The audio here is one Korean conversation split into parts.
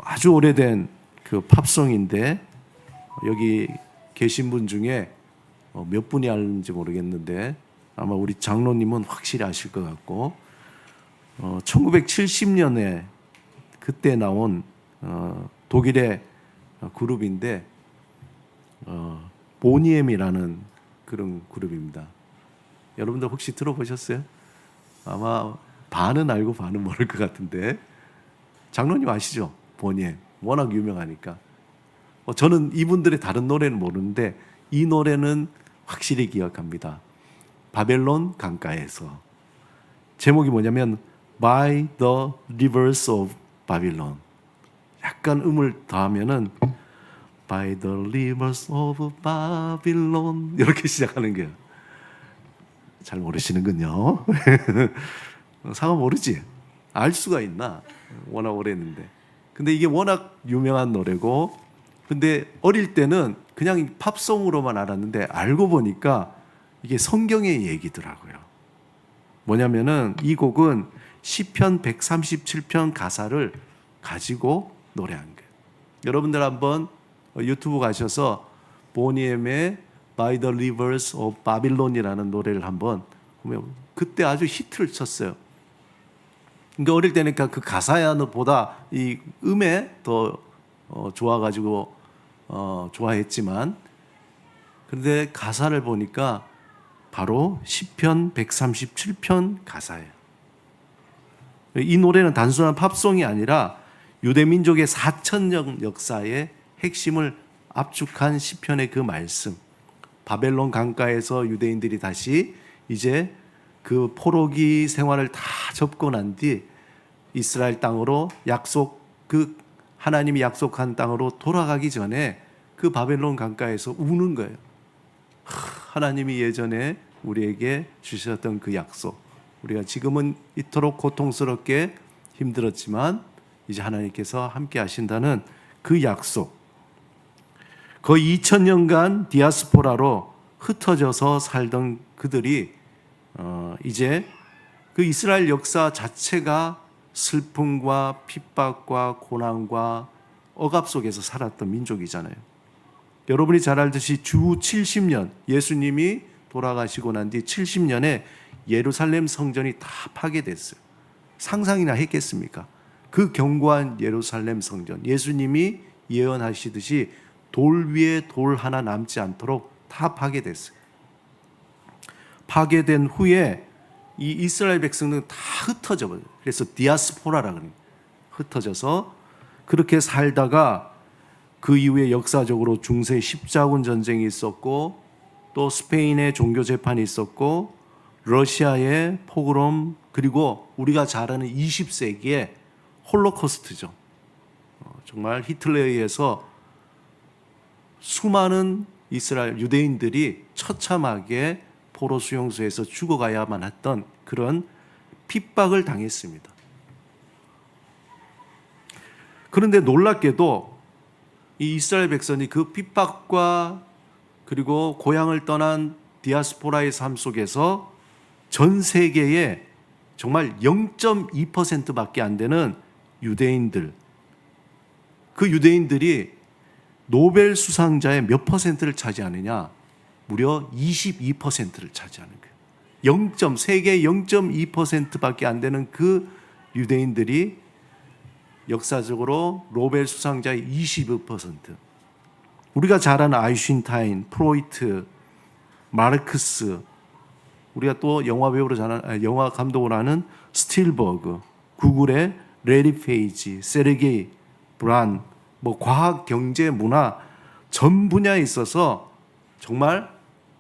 아주 오래된 그 팝송인데 여기 계신 분 중에 몇 분이 아는지 모르겠는데 아마 우리 장로님은 확실히 아실 것 같고 1970년에 그때 나온 독일의 그룹인데 보니엠이라는 그런 그룹입니다. 여러분들 혹시 들어보셨어요? 아마 반은 알고 반은 모를 것 같은데 장로님 아시죠? 보니엠 워낙 유명하니까 저는 이분들의 다른 노래는 모르는데 이 노래는 확실히 기억합니다. 바벨론 강가에서. 제목이 뭐냐면 By the Rivers of Babylon. 약간 음을 더하면은 By the Rivers of Babylon 이렇게 시작하는 거예요. 잘 모르시는군요. 상황 모르지? 알 수가 있나? 워낙 오래했는데. 근데 이게 워낙 유명한 노래고 근데 어릴 때는 그냥 팝송으로만 알았는데 알고 보니까 이게 성경의 얘기더라고요. 뭐냐면은 이 곡은 시편 137편 가사를 가지고 노래한 거예요. 여러분들 한번 유튜브 가셔서 보니엠의 By the Rivers of Babylon이라는 노래를 한번 보면 그때 아주 히트를 쳤어요. 그러니까 어릴 때니까 그 가사보다 이 음에 더 좋아가지고 좋아했지만 그런데 가사를 보니까 바로 시편 137편 가사예요. 이 노래는 단순한 팝송이 아니라 유대민족의 4,000년 역사의 핵심을 압축한 시편의 그 말씀. 바벨론 강가에서 유대인들이 다시 이제 그 포로기 생활을 다 접고 난 뒤 이스라엘 땅으로 그 하나님이 약속한 땅으로 돌아가기 전에 그 바벨론 강가에서 우는 거예요. 하나님이 예전에 우리에게 주셨던 그 약속. 우리가 지금은 이토록 고통스럽게 힘들었지만 이제 하나님께서 함께 하신다는 그 약속. 거의 2000년간 디아스포라로 흩어져서 살던 그들이 이제 그 이스라엘 역사 자체가 슬픔과 핍박과 고난과 억압 속에서 살았던 민족이잖아요. 여러분이 잘 알듯이 주 70년 예수님이 돌아가시고 난 뒤 70년에 예루살렘 성전이 다 파괴됐어요. 상상이나 했겠습니까? 그 견고한 예루살렘 성전, 예수님이 예언하시듯이 돌 위에 돌 하나 남지 않도록 다 파괴됐어요. 파괴된 후에 이 이스라엘 백성들은 다 흩어져 버려요. 그래서 디아스포라라고 합니다. 흩어져서 그렇게 살다가 그 이후에 역사적으로 중세 십자군 전쟁이 있었고 또 스페인의 종교 재판이 있었고 러시아의 포그롬 그리고 우리가 잘 아는 20세기의 홀로코스트죠. 정말 히틀러에 의해서 수많은 이스라엘 유대인들이 처참하게 포로 수용소에서 죽어가야만 했던 그런 핍박을 당했습니다. 그런데 놀랍게도 이 이스라엘 백성이 그 핍박과 그리고 고향을 떠난 디아스포라의 삶 속에서 전 세계에 정말 0.2%밖에 안 되는 유대인들, 그 유대인들이 노벨 수상자의 몇 퍼센트를 차지하느냐? 무려 22%를 차지하는 거예요. 세계 0.2%밖에 안 되는 그 유대인들이 역사적으로 노벨 수상자의 22%. 우리가 잘 아는 아인슈타인, 프로이트, 마르크스, 우리가 또 영화 배우로 영화 감독을 하는 스틸버그, 구글의 레리 페이지, 세르게이 브란, 과학, 경제, 문화 전 분야에 있어서 정말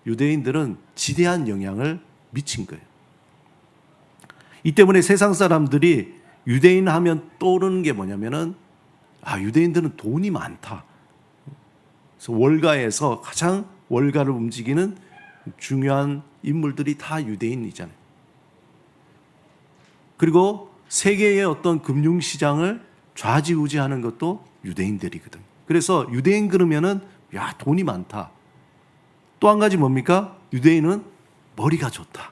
유대인들은 지대한 영향을 미친 거예요. 이 때문에 세상 사람들이 유대인 하면 떠오르는 게 뭐냐면은 유대인들은 돈이 많다. 그래서 월가에서 가장 월가를 움직이는 중요한 인물들이 다 유대인이잖아요. 그리고 세계의 어떤 금융시장을 좌지우지하는 것도 유대인들이거든. 그래서 유대인 그러면은 돈이 많다. 또 한 가지 뭡니까? 유대인은 머리가 좋다.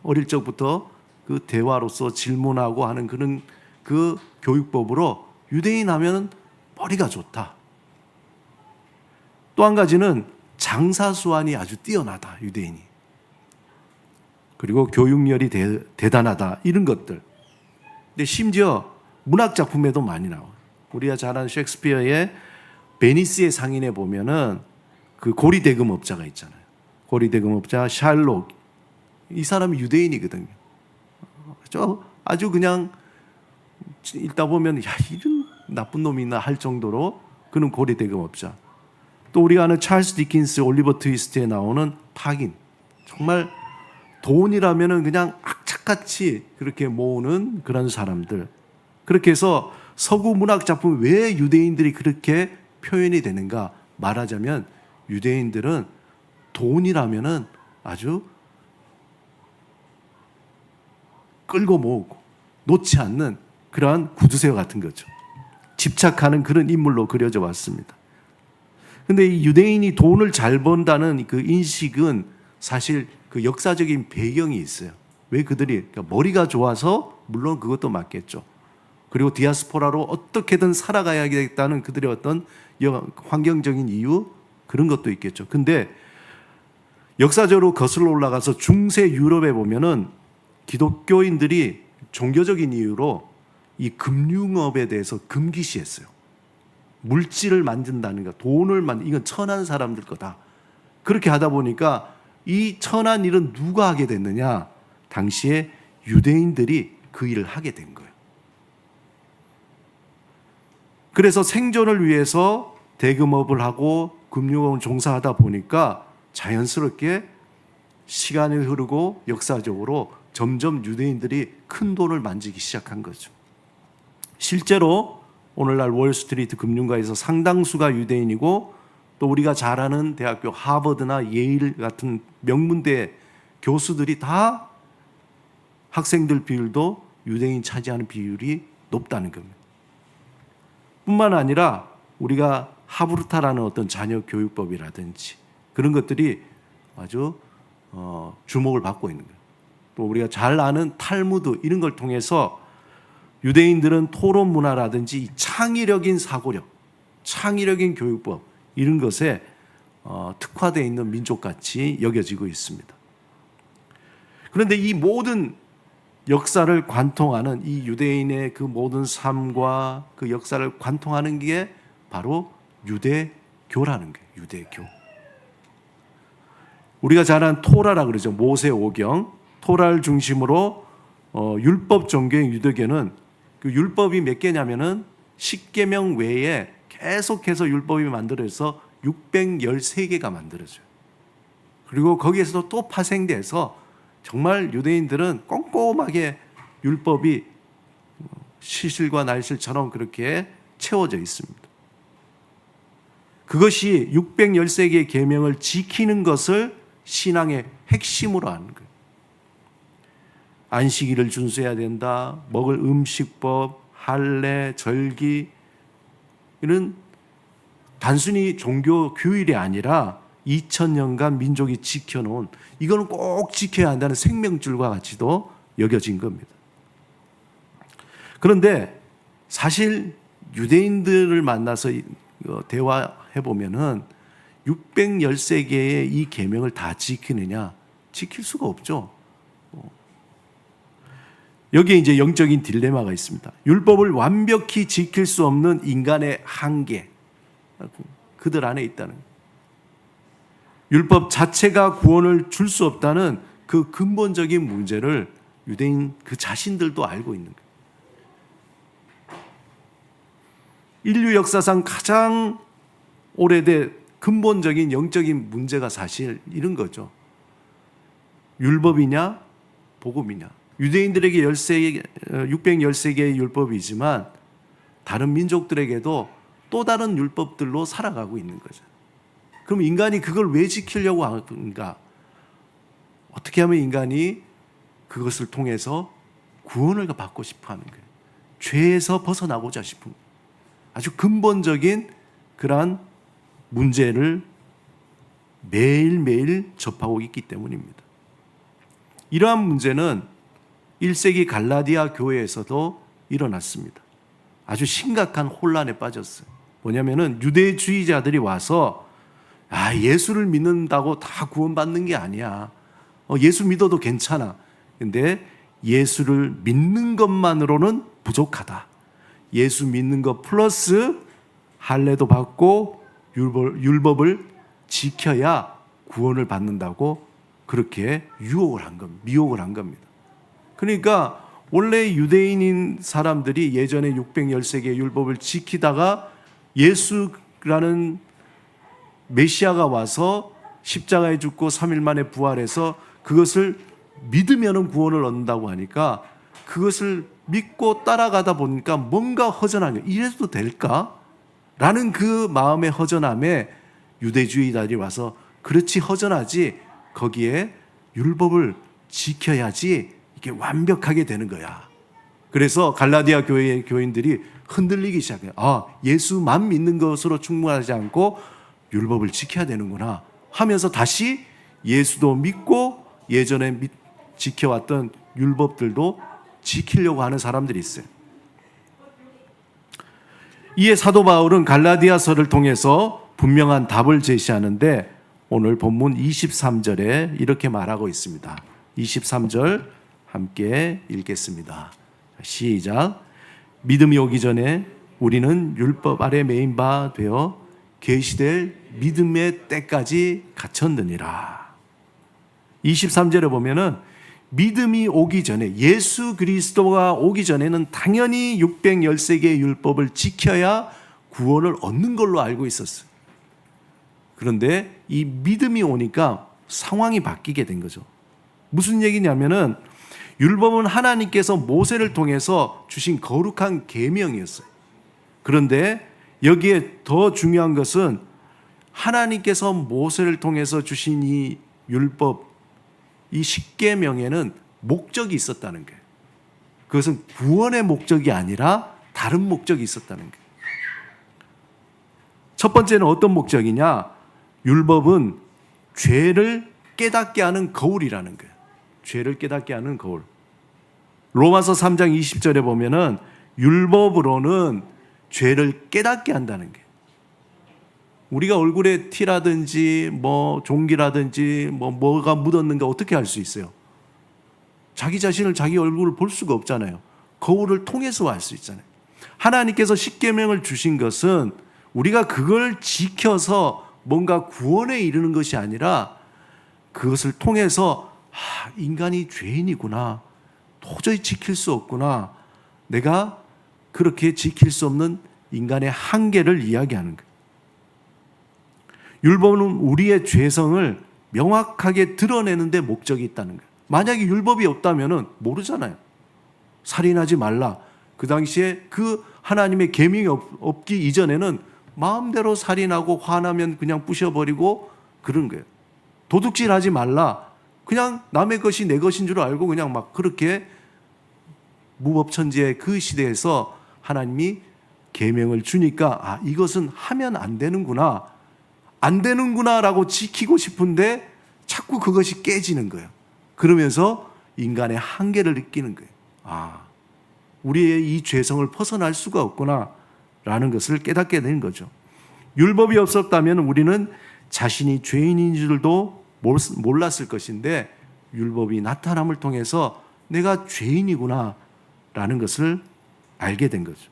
어릴 적부터 그 대화로서 질문하고 하는 그런 그 교육법으로 유대인 하면 머리가 좋다. 또 한 가지는 장사수완이 아주 뛰어나다, 유대인이. 그리고 교육열이 대단하다, 이런 것들. 근데 심지어 문학 작품에도 많이 나와요. 우리가 잘 아는 셰익스피어의 베니스의 상인에 보면은 그 고리대금업자가 있잖아요. 고리대금업자 샬록. 이 사람이 유대인이거든요. 아주 그냥 읽다 보면 야, 이런 나쁜 놈이 있나 할 정도로 그는 고리대금업자. 또 우리가 아는 찰스 디킨스, 올리버 트위스트에 나오는 팍인. 정말 돈이라면은 그냥 악착같이 그렇게 모으는 그런 사람들. 그렇게 해서 서구 문학 작품 왜 유대인들이 그렇게 표현이 되는가 말하자면 유대인들은 돈이라면은 아주 끌고 모으고 놓지 않는 그러한 구두쇠와 같은 거죠. 집착하는 그런 인물로 그려져 왔습니다. 근데 이 유대인이 돈을 잘 번다는 그 인식은 사실 그 역사적인 배경이 있어요. 왜 그들이 그러니까 머리가 좋아서 물론 그것도 맞겠죠. 그리고 디아스포라로 어떻게든 살아가야겠다는 그들의 어떤 환경적인 이유 그런 것도 있겠죠. 근데 역사적으로 거슬러 올라가서 중세 유럽에 보면은 기독교인들이 종교적인 이유로 이 금융업에 대해서 금기시했어요. 물질을 만든다는 거, 돈을 이건 천한 사람들 거다. 그렇게 하다 보니까 이 천한 일은 누가 하게 됐느냐? 당시에 유대인들이 그 일을 하게 된 거예요. 그래서 생존을 위해서 대금업을 하고 금융업을 종사하다 보니까 자연스럽게 시간이 흐르고 역사적으로 점점 유대인들이 큰 돈을 만지기 시작한 거죠. 실제로 오늘날 월스트리트 금융가에서 상당수가 유대인이고 또 우리가 잘 아는 대학교 하버드나 예일 같은 명문대 교수들이 다 학생들 비율도 유대인 차지하는 비율이 높다는 겁니다. 뿐만 아니라 우리가 하브르타라는 어떤 자녀 교육법이라든지 그런 것들이 아주 주목을 받고 있는 거예요. 또 우리가 잘 아는 탈무드 이런 걸 통해서 유대인들은 토론 문화라든지 창의력인 사고력, 창의력인 교육법 이런 것에 특화되어 있는 민족같이 여겨지고 있습니다. 그런데 이 모든 역사를 관통하는 이 유대인의 그 모든 삶과 그 역사를 관통하는 게 바로 유대교라는 거예요. 유대교. 우리가 잘 아는 토라라 그러죠. 모세 오경. 토라를 중심으로 율법 종교인 유대교는 그 율법이 몇 개냐면은 10계명 외에 계속해서 율법이 만들어져서 613개가 만들어져요. 그리고 거기에서도 또 파생돼서 정말 유대인들은 꼼꼼하게 율법이 시실과 날실처럼 그렇게 채워져 있습니다. 그것이 613개의 계명을 지키는 것을 신앙의 핵심으로 하는 거예요. 안식일을 준수해야 된다. 먹을 음식법, 할례, 절기 이런 단순히 종교 규율이 아니라 2000년간 민족이 지켜놓은 이거는 꼭 지켜야 한다는 생명줄과 같이도 여겨진 겁니다. 그런데 사실 유대인들을 만나서 대화해 보면은 613개의 이 계명을 다 지키느냐? 지킬 수가 없죠. 여기에 이제 영적인 딜레마가 있습니다. 율법을 완벽히 지킬 수 없는 인간의 한계, 그들 안에 있다는 거예요. 율법 자체가 구원을 줄 수 없다는 그 근본적인 문제를 유대인 그 자신들도 알고 있는 거예요. 인류 역사상 가장 오래된 근본적인 영적인 문제가 사실 이런 거죠. 율법이냐, 복음이냐. 유대인들에게 613개의 율법이지만 다른 민족들에게도 또 다른 율법들로 살아가고 있는 거죠. 그럼 인간이 그걸 왜 지키려고 하는가? 어떻게 하면 인간이 그것을 통해서 구원을 받고 싶어 하는 거예요. 죄에서 벗어나고자 싶은 거예요. 아주 근본적인 그러한 문제를 매일매일 접하고 있기 때문입니다. 이러한 문제는 1세기 갈라디아 교회에서도 일어났습니다. 아주 심각한 혼란에 빠졌어요. 뭐냐면은 유대주의자들이 와서 예수를 믿는다고 다 구원받는 게 아니야. 예수 믿어도 괜찮아. 근데 예수를 믿는 것만으로는 부족하다. 예수 믿는 것 플러스 할례도 받고 율법을 지켜야 구원을 받는다고 그렇게 미혹을 한 겁니다. 그러니까 원래 유대인인 사람들이 예전에 613개의 율법을 지키다가 예수라는 메시아가 와서 십자가에 죽고 3일 만에 부활해서 그것을 믿으면 구원을 얻는다고 하니까 그것을 믿고 따라가다 보니까 뭔가 허전한 게 이래도 될까? 라는 그 마음의 허전함에 유대주의자들이 와서 그렇지 허전하지 거기에 율법을 지켜야지 이게 완벽하게 되는 거야. 그래서 갈라디아 교회의 교인들이 흔들리기 시작해요. 예수만 믿는 것으로 충분하지 않고 율법을 지켜야 되는구나 하면서 다시 예수도 믿고 예전에 지켜왔던 율법들도 지키려고 하는 사람들이 있어요. 이에 사도 바울은 갈라디아서를 통해서 분명한 답을 제시하는데 오늘 본문 23절에 이렇게 말하고 있습니다. 23절 함께 읽겠습니다. 시작. 믿음이 오기 전에 우리는 율법 아래 매인 바 되어 계시될 믿음의 때까지 갇혔느니라. 23절에 보면은 믿음이 오기 전에 예수 그리스도가 오기 전에는 당연히 613개의 율법을 지켜야 구원을 얻는 걸로 알고 있었어요. 그런데 이 믿음이 오니까 상황이 바뀌게 된 거죠. 무슨 얘기냐면은 율법은 하나님께서 모세를 통해서 주신 거룩한 계명이었어요. 그런데 여기에 더 중요한 것은 하나님께서 모세를 통해서 주신 이 율법, 이 십계명에는 목적이 있었다는 거예요. 그것은 구원의 목적이 아니라 다른 목적이 있었다는 거예요. 첫 번째는 어떤 목적이냐? 율법은 죄를 깨닫게 하는 거울이라는 거예요. 죄를 깨닫게 하는 거울. 로마서 3장 20절에 보면은 율법으로는 죄를 깨닫게 한다는 게. 우리가 얼굴에 티라든지 종기라든지 뭐가 묻었는가 어떻게 알 수 있어요? 자기 자신을 자기 얼굴을 볼 수가 없잖아요. 거울을 통해서 알 수 있잖아요. 하나님께서 십계명을 주신 것은 우리가 그걸 지켜서 뭔가 구원에 이르는 것이 아니라 그것을 통해서 인간이 죄인이구나. 도저히 지킬 수 없구나. 내가 그렇게 지킬 수 없는 인간의 한계를 이야기하는 거예요. 율법은 우리의 죄성을 명확하게 드러내는 데 목적이 있다는 거예요. 만약에 율법이 없다면 모르잖아요. 살인하지 말라. 그 당시에 그 하나님의 계명이 없기 이전에는 마음대로 살인하고 화나면 그냥 부셔버리고 그런 거예요. 도둑질하지 말라. 그냥 남의 것이 내 것인 줄 알고 그냥 막 그렇게 무법천지의 그 시대에서 하나님이 계명을 주니까 이것은 하면 안 되는구나 라고 지키고 싶은데 자꾸 그것이 깨지는 거예요. 그러면서 인간의 한계를 느끼는 거예요. 우리의 이 죄성을 벗어날 수가 없구나 라는 것을 깨닫게 된 거죠. 율법이 없었다면 우리는 자신이 죄인인 줄도 몰랐을 것인데 율법이 나타남을 통해서 내가 죄인이구나 라는 것을 알게 된 거죠.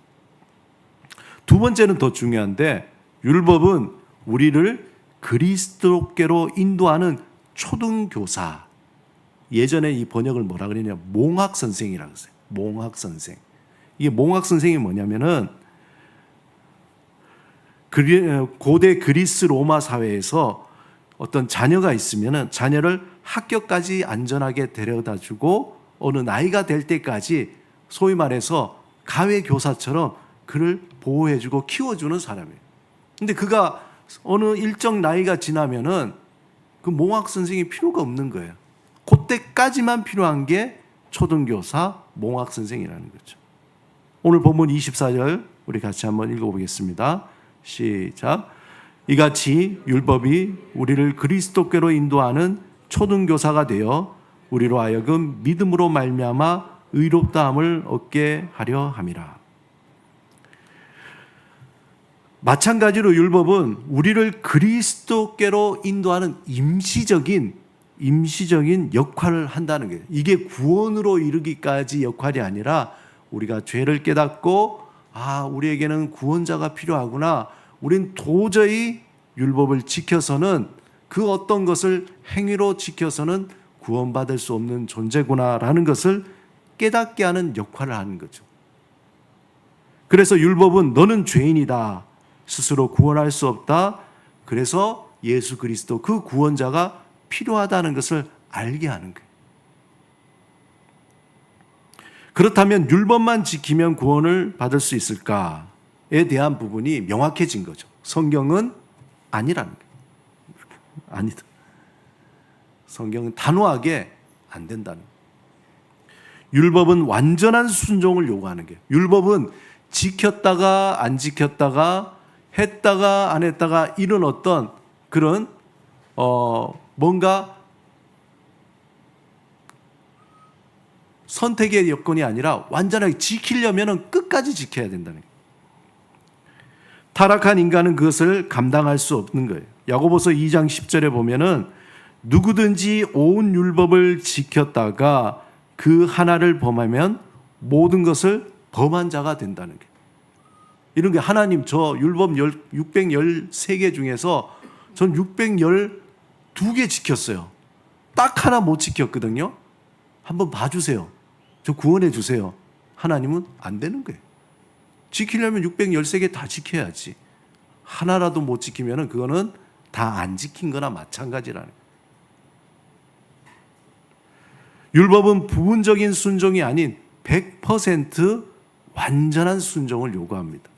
두 번째는 더 중요한데 율법은 우리를 그리스도께로 인도하는 초등교사. 예전에 이 번역을 뭐라 그러냐? 몽학선생이라고 했어요. 몽학선생. 이게 몽학선생이 뭐냐면은 고대 그리스 로마 사회에서 어떤 자녀가 있으면은 자녀를 학교까지 안전하게 데려다 주고 어느 나이가 될 때까지 소위 말해서 가외 교사처럼 그를 보호해주고 키워주는 사람이에요. 근데 그가 어느 일정 나이가 지나면은 그 몽학 선생이 필요가 없는 거예요. 그때까지만 필요한 게 초등교사 몽학 선생이라는 거죠. 오늘 본문 24절 우리 같이 한번 읽어보겠습니다. 시작. 이같이 율법이 우리를 그리스도께로 인도하는 초등교사가 되어 우리로 하여금 믿음으로 말미암아 의롭다함을 얻게 하려 함이라. 마찬가지로 율법은 우리를 그리스도께로 인도하는 임시적인 역할을 한다는 거예요. 이게 구원으로 이르기까지 역할이 아니라 우리가 죄를 깨닫고 우리에게는 구원자가 필요하구나. 우린 도저히 율법을 지켜서는 그 어떤 것을 행위로 지켜서는 구원받을 수 없는 존재구나라는 것을 깨닫게 하는 역할을 하는 거죠. 그래서 율법은 너는 죄인이다. 스스로 구원할 수 없다. 그래서 예수 그리스도 그 구원자가 필요하다는 것을 알게 하는 거예요. 그렇다면 율법만 지키면 구원을 받을 수 있을까에 대한 부분이 명확해진 거죠. 성경은 아니라는 거예요. 아니다. 성경은 단호하게 안 된다는 거예요. 율법은 완전한 순종을 요구하는 거예요. 율법은 지켰다가 안 지켰다가 했다가 안 했다가 이런 어떤 그런 뭔가 선택의 여건이 아니라 완전하게 지키려면 끝까지 지켜야 된다는 거예요. 타락한 인간은 그것을 감당할 수 없는 거예요. 야고보서 2장 10절에 보면은 누구든지 온 율법을 지켰다가 그 하나를 범하면 모든 것을 범한 자가 된다는 거예요. 이런 게 하나님 저 율법 613개 중에서 전 612개 지켰어요. 딱 하나 못 지켰거든요. 한번 봐주세요. 저 구원해 주세요. 하나님은 안 되는 거예요. 지키려면 613개 다 지켜야지. 하나라도 못 지키면 그거는 다 안 지킨 거나 마찬가지라는 거예요. 율법은 부분적인 순종이 아닌 100% 완전한 순종을 요구합니다.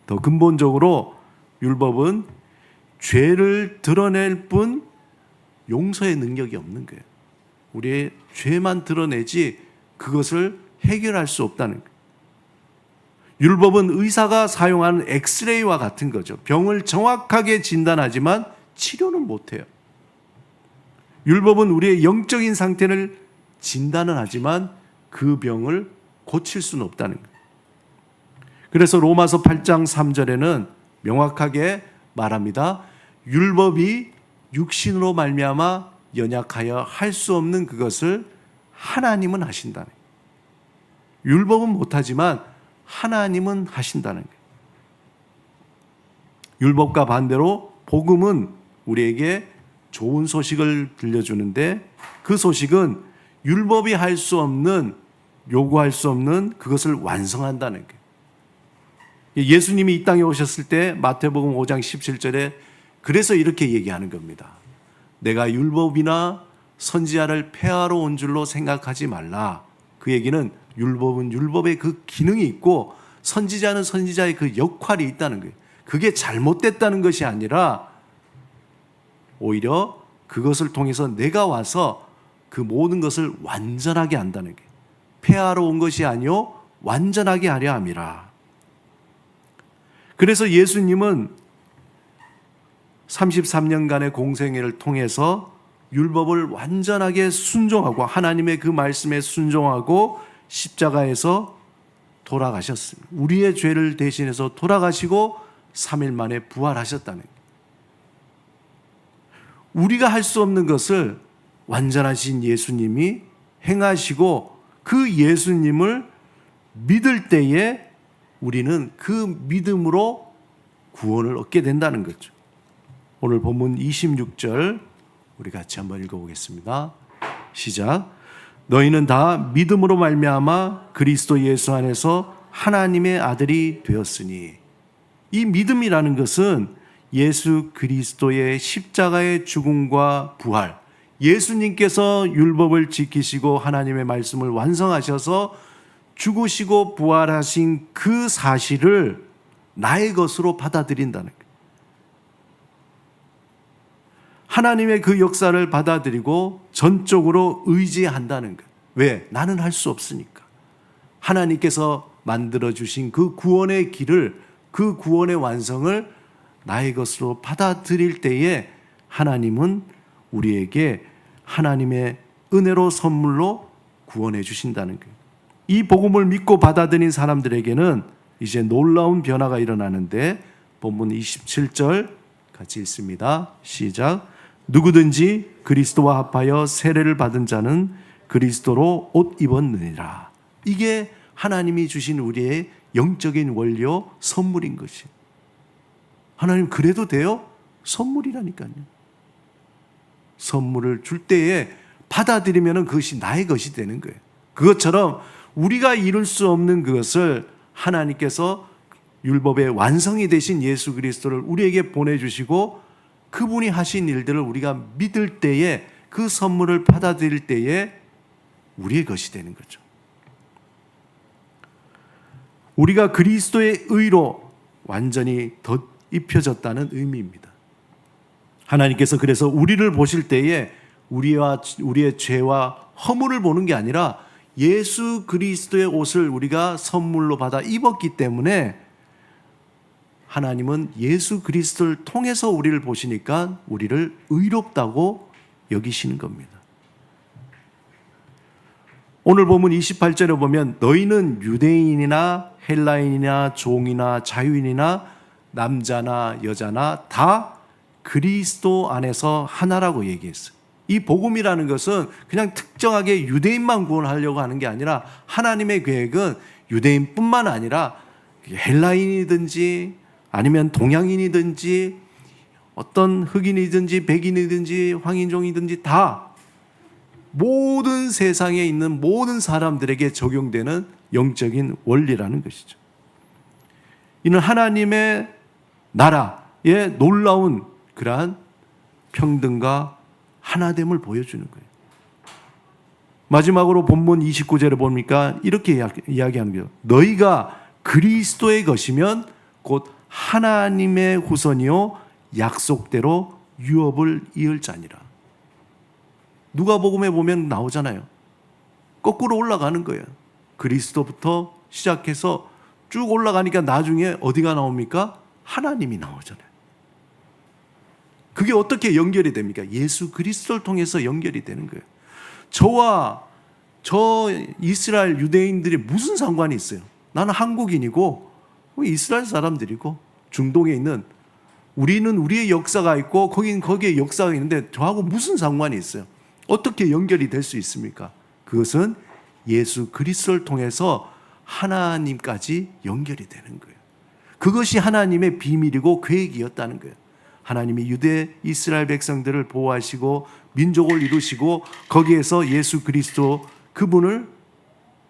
더 근본적으로 율법은 죄를 드러낼 뿐 용서의 능력이 없는 거예요. 우리의 죄만 드러내지 그것을 해결할 수 없다는 거예요. 율법은 의사가 사용하는 엑스레이와 같은 거죠. 병을 정확하게 진단하지만 치료는 못해요. 율법은 우리의 영적인 상태를 진단은 하지만 그 병을 고칠 수는 없다는 거예요. 그래서 로마서 8장 3절에는 명확하게 말합니다. 율법이 육신으로 말미암아 연약하여 할 수 없는 그것을 하나님은 하신다는 거예요. 율법은 못하지만 하나님은 하신다는 거예요. 율법과 반대로 복음은 우리에게 좋은 소식을 들려주는데 그 소식은 율법이 할 수 없는, 요구할 수 없는 그것을 완성한다는 거예요. 예수님이 이 땅에 오셨을 때 마태복음 5장 17절에 그래서 이렇게 얘기하는 겁니다. 내가 율법이나 선지자를 폐하러 온 줄로 생각하지 말라. 그 얘기는 율법은 율법의 그 기능이 있고 선지자는 선지자의 그 역할이 있다는 거예요. 그게 잘못됐다는 것이 아니라 오히려 그것을 통해서 내가 와서 그 모든 것을 완전하게 한다는 거예요. 폐하러 온 것이 아니요 완전하게 하려 함이라. 그래서 예수님은 33년간의 공생애를 통해서 율법을 완전하게 순종하고 하나님의 그 말씀에 순종하고 십자가에서 돌아가셨습니다. 우리의 죄를 대신해서 돌아가시고 3일 만에 부활하셨다는 거예요. 우리가 할 수 없는 것을 완전하신 예수님이 행하시고 그 예수님을 믿을 때에 우리는 그 믿음으로 구원을 얻게 된다는 거죠. 오늘 본문 26절 우리 같이 한번 읽어보겠습니다. 시작. 너희는 다 믿음으로 말미암아 그리스도 예수 안에서 하나님의 아들이 되었으니. 이 믿음이라는 것은 예수 그리스도의 십자가의 죽음과 부활, 예수님께서 율법을 지키시고 하나님의 말씀을 완성하셔서 죽으시고 부활하신 그 사실을 나의 것으로 받아들인다는 거예요. 하나님의 그 역사를 받아들이고 전적으로 의지한다는 거예요. 왜? 나는 할 수 없으니까. 하나님께서 만들어주신 그 구원의 길을, 그 구원의 완성을 나의 것으로 받아들일 때에 하나님은 우리에게 하나님의 은혜로 선물로 구원해 주신다는 거예요. 이 복음을 믿고 받아들인 사람들에게는 이제 놀라운 변화가 일어나는데 본문 27절 같이 읽습니다. 시작. 누구든지 그리스도와 합하여 세례를 받은 자는 그리스도로 옷 입었느니라. 이게 하나님이 주신 우리의 영적인 원료 선물인 것이. 하나님 그래도 돼요? 선물이라니까요. 선물을 줄 때에 받아들이면 그것이 나의 것이 되는 거예요. 그것처럼 우리가 이룰 수 없는 그것을 하나님께서 율법의 완성이 되신 예수 그리스도를 우리에게 보내주시고 그분이 하신 일들을 우리가 믿을 때에 그 선물을 받아들일 때에 우리의 것이 되는 거죠. 우리가 그리스도의 의로 완전히 덧입혀졌다는 의미입니다. 하나님께서 그래서 우리를 보실 때에 우리의 죄와 허물을 보는 게 아니라 예수 그리스도의 옷을 우리가 선물로 받아 입었기 때문에 하나님은 예수 그리스도를 통해서 우리를 보시니까 우리를 의롭다고 여기시는 겁니다. 오늘 본문 28절에 보면 너희는 유대인이나 헬라인이나 종이나 자유인이나 남자나 여자나 다 그리스도 안에서 하나라고 얘기했어요. 이 복음이라는 것은 그냥 특정하게 유대인만 구원하려고 하는 게 아니라 하나님의 계획은 유대인뿐만 아니라 헬라인이든지 아니면 동양인이든지 어떤 흑인이든지 백인이든지 황인종이든지 다 모든 세상에 있는 모든 사람들에게 적용되는 영적인 원리라는 것이죠. 이는 하나님의 나라의 놀라운 그러한 평등과 하나됨을 보여주는 거예요. 마지막으로 본문 29절에 보니까 이렇게 이야기하는 거예요. 너희가 그리스도의 것이면 곧 하나님의 후손이요 약속대로 유업을 이을 자니라. 누가복음에 보면 나오잖아요. 거꾸로 올라가는 거예요. 그리스도부터 시작해서 쭉 올라가니까 나중에 어디가 나옵니까? 하나님이 나오잖아요. 그게 어떻게 연결이 됩니까? 예수 그리스도를 통해서 연결이 되는 거예요. 저와 저 이스라엘 유대인들이 무슨 상관이 있어요? 나는 한국인이고 이스라엘 사람들이고 중동에 있는 우리는 우리의 역사가 있고 거기는 거기에 역사가 있는데 저하고 무슨 상관이 있어요? 어떻게 연결이 될 수 있습니까? 그것은 예수 그리스도를 통해서 하나님까지 연결이 되는 거예요. 그것이 하나님의 비밀이고 계획이었다는 거예요. 하나님이 유대 이스라엘 백성들을 보호하시고 민족을 이루시고 거기에서 예수 그리스도 그분을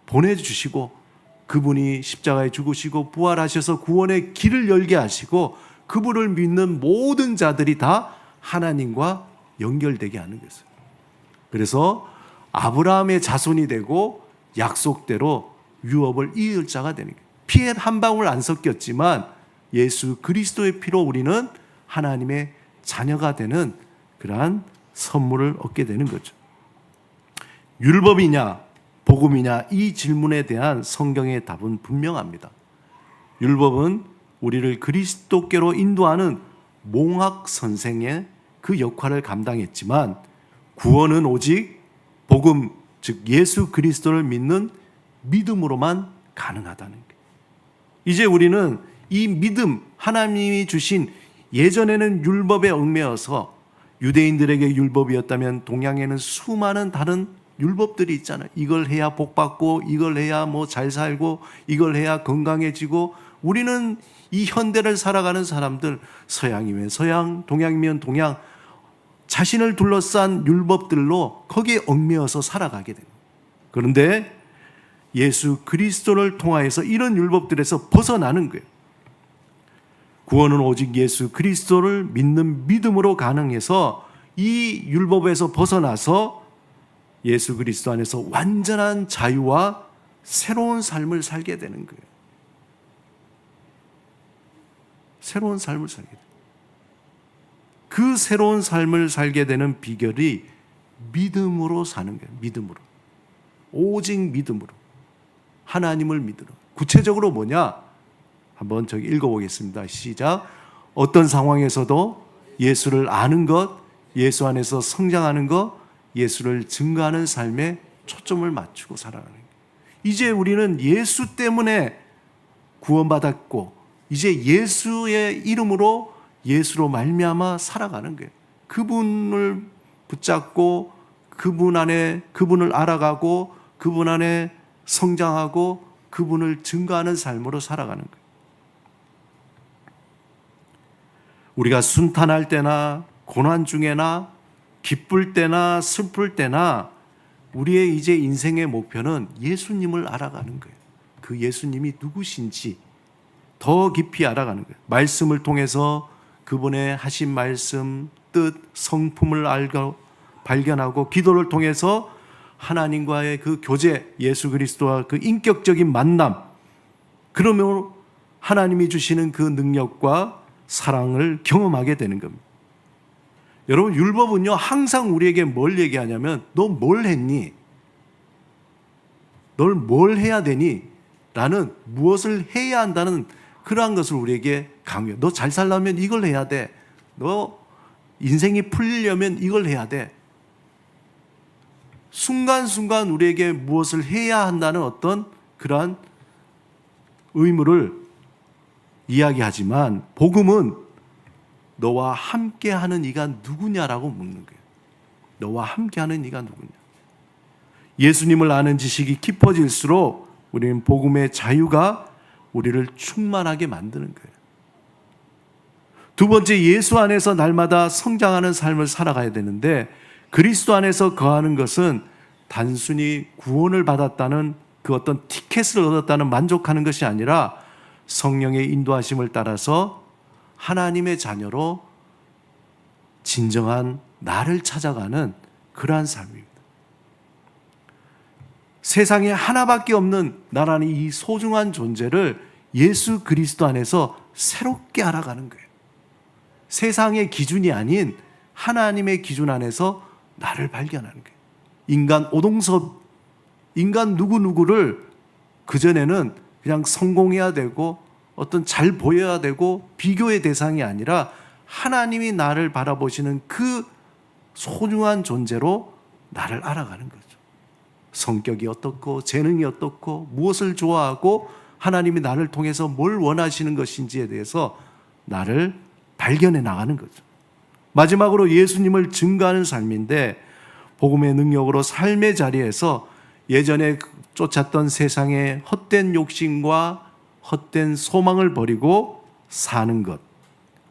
보내주시고 그분이 십자가에 죽으시고 부활하셔서 구원의 길을 열게 하시고 그분을 믿는 모든 자들이 다 하나님과 연결되게 하는 것이에요. 그래서 아브라함의 자손이 되고 약속대로 유업을 이을 자가 되는 거예요. 피에 한 방울 안 섞였지만 예수 그리스도의 피로 우리는 하나님의 자녀가 되는 그러한 선물을 얻게 되는 거죠. 율법이냐 복음이냐 이 질문에 대한 성경의 답은 분명합니다. 율법은 우리를 그리스도께로 인도하는 몽학 선생의 그 역할을 감당했지만 구원은 오직 복음 즉 예수 그리스도를 믿는 믿음으로만 가능하다는 거예요. 이제 우리는 이 믿음 하나님이 주신 예전에는 율법에 얽매여서 유대인들에게 율법이었다면 동양에는 수많은 다른 율법들이 있잖아요. 이걸 해야 복 받고 이걸 해야 뭐 잘 살고 이걸 해야 건강해지고 우리는 이 현대를 살아가는 사람들 서양이면 서양 동양이면 동양 자신을 둘러싼 율법들로 거기에 얽매여서 살아가게 됩니다. 그런데 예수 그리스도를 통하여서 이런 율법들에서 벗어나는 거예요. 구원은 오직 예수 그리스도를 믿는 믿음으로 가능해서 이 율법에서 벗어나서 예수 그리스도 안에서 완전한 자유와 새로운 삶을 살게 되는 거예요. 새로운 삶을 살게 돼요. 그 새로운 삶을 살게 되는 비결이 믿음으로 사는 거예요. 믿음으로. 오직 믿음으로. 하나님을 믿으러. 구체적으로 뭐냐? 한번 저기 읽어보겠습니다. 시작. 어떤 상황에서도 예수를 아는 것, 예수 안에서 성장하는 것, 예수를 증거하는 삶에 초점을 맞추고 살아가는 거예요. 이제 우리는 예수 때문에 구원받았고 이제 예수의 이름으로 예수로 말미암아 살아가는 거예요. 그분을 붙잡고 그분을 알아가고 그분 안에 성장하고 그분을 증거하는 삶으로 살아가는 거예요. 우리가 순탄할 때나 고난 중에나 기쁠 때나 슬플 때나 우리의 이제 인생의 목표는 예수님을 알아가는 거예요. 그 예수님이 누구신지 더 깊이 알아가는 거예요. 말씀을 통해서 그분의 하신 말씀, 뜻, 성품을 알고 발견하고 기도를 통해서 하나님과의 그 교제, 예수 그리스도와 그 인격적인 만남, 그러면 하나님이 주시는 그 능력과 사랑을 경험하게 되는 겁니다. 여러분, 율법은요 항상 우리에게 뭘 얘기하냐면 너 뭘 했니? 널 뭘 해야 되니? 라는, 무엇을 해야 한다는 그러한 것을 우리에게 강요해. 너 잘 살려면 이걸 해야 돼. 너 인생이 풀리려면 이걸 해야 돼. 순간순간 우리에게 무엇을 해야 한다는 어떤 그러한 의무를 이야기하지만 복음은 너와 함께하는 이가 누구냐라고 묻는 거예요. 너와 함께하는 이가 누구냐. 예수님을 아는 지식이 깊어질수록 우리는 복음의 자유가 우리를 충만하게 만드는 거예요. 두 번째, 예수 안에서 날마다 성장하는 삶을 살아가야 되는데 그리스도 안에서 거하는 것은 단순히 구원을 받았다는 그 어떤 티켓을 얻었다는 만족하는 것이 아니라 성령의 인도하심을 따라서 하나님의 자녀로 진정한 나를 찾아가는 그러한 삶입니다. 세상에 하나밖에 없는 나라는 이 소중한 존재를 예수 그리스도 안에서 새롭게 알아가는 거예요. 세상의 기준이 아닌 하나님의 기준 안에서 나를 발견하는 거예요. 인간 오동섭, 인간 누구누구를 그전에는 그냥 성공해야 되고 어떤 잘 보여야 되고 비교의 대상이 아니라 하나님이 나를 바라보시는 그 소중한 존재로 나를 알아가는 거죠. 성격이 어떻고 재능이 어떻고 무엇을 좋아하고 하나님이 나를 통해서 뭘 원하시는 것인지에 대해서 나를 발견해 나가는 거죠. 마지막으로 예수님을 증거하는 삶인데 복음의 능력으로 삶의 자리에서 예전에 쫓았던 세상의 헛된 욕심과 헛된 소망을 버리고 사는 것,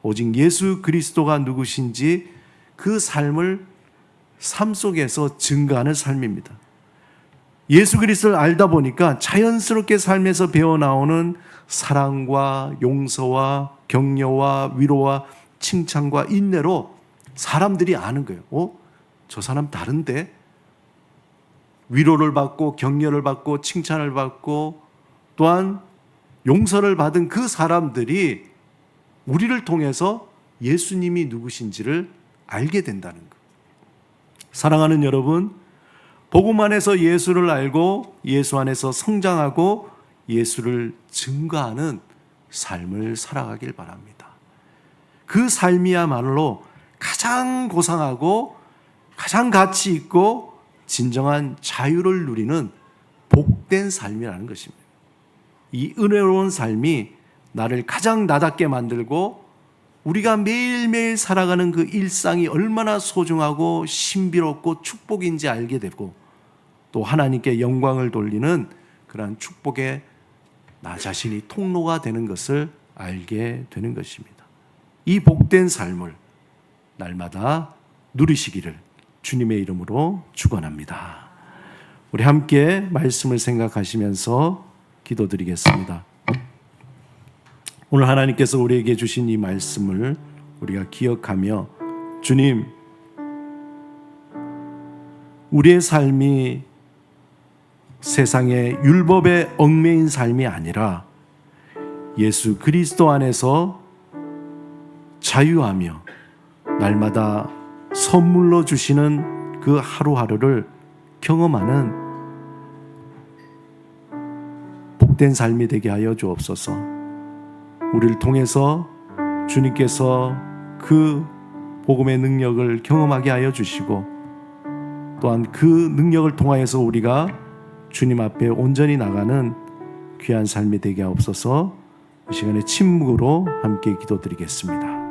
오직 예수 그리스도가 누구신지 그 삶을 삶 속에서 증거하는 삶입니다. 예수 그리스도를 알다 보니까 자연스럽게 삶에서 배어나오는 사랑과 용서와 격려와 위로와 칭찬과 인내로 사람들이 아는 거예요. 저 사람 다른데? 위로를 받고 격려를 받고 칭찬을 받고 또한 용서를 받은 그 사람들이 우리를 통해서 예수님이 누구신지를 알게 된다는 것. 사랑하는 여러분, 복음 안에서 예수를 알고 예수 안에서 성장하고 예수를 증거하는 삶을 살아가길 바랍니다. 그 삶이야말로 가장 고상하고 가장 가치 있고 진정한 자유를 누리는 복된 삶이라는 것입니다. 이 은혜로운 삶이 나를 가장 나답게 만들고 우리가 매일매일 살아가는 그 일상이 얼마나 소중하고 신비롭고 축복인지 알게 되고 또 하나님께 영광을 돌리는 그러한 축복의 나 자신이 통로가 되는 것을 알게 되는 것입니다. 이 복된 삶을 날마다 누리시기를 주님의 이름으로 축원합니다. 우리 함께 말씀을 생각하시면서 기도드리겠습니다. 오늘 하나님께서 우리에게 주신 이 말씀을 우리가 기억하며 주님, 우리의 삶이 세상의 율법에 얽매인 삶이 아니라 예수 그리스도 안에서 자유하며 날마다 선물로 주시는 그 하루하루를 경험하는 복된 삶이 되게 하여 주옵소서. 우리를 통해서 주님께서 그 복음의 능력을 경험하게 하여 주시고 또한 그 능력을 통하여서 우리가 주님 앞에 온전히 나가는 귀한 삶이 되게 하옵소서. 이 시간에 침묵으로 함께 기도드리겠습니다.